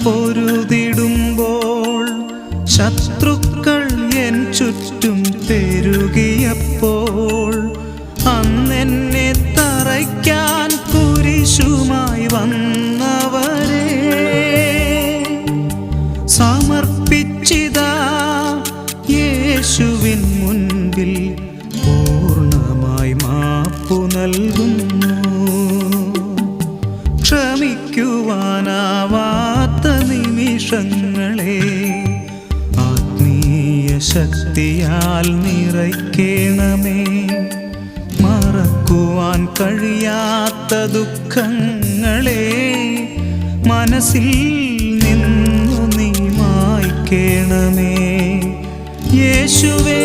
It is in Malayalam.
പൊരുതിടുമ്പോൾ ശത്രുക്കൾ എൻ ചുറ്റും പെരുകിയപ്പോൾ അന്നെന്നെ തറയ്ക്കാൻ കുരിശുമായി വന്നവരെ സമർപ്പിച്ചിതാ യേശുവിൻ മുൻപിൽ പൂർണ്ണമായി മാപ്പു നൽകുന്നു. ക്ഷമിക്കുവാനാവാത്ത നിമിഷങ്ങളെ ആത്മീയ ശക്തിയാൽ നിറയ്ക്കണമേ. മറക്കുവാൻ കഴിയാത്ത ദുഃഖങ്ങളെ മനസ്സിൽ നിന്നു നീ മായ്ക്കണമേ. യേശുവേ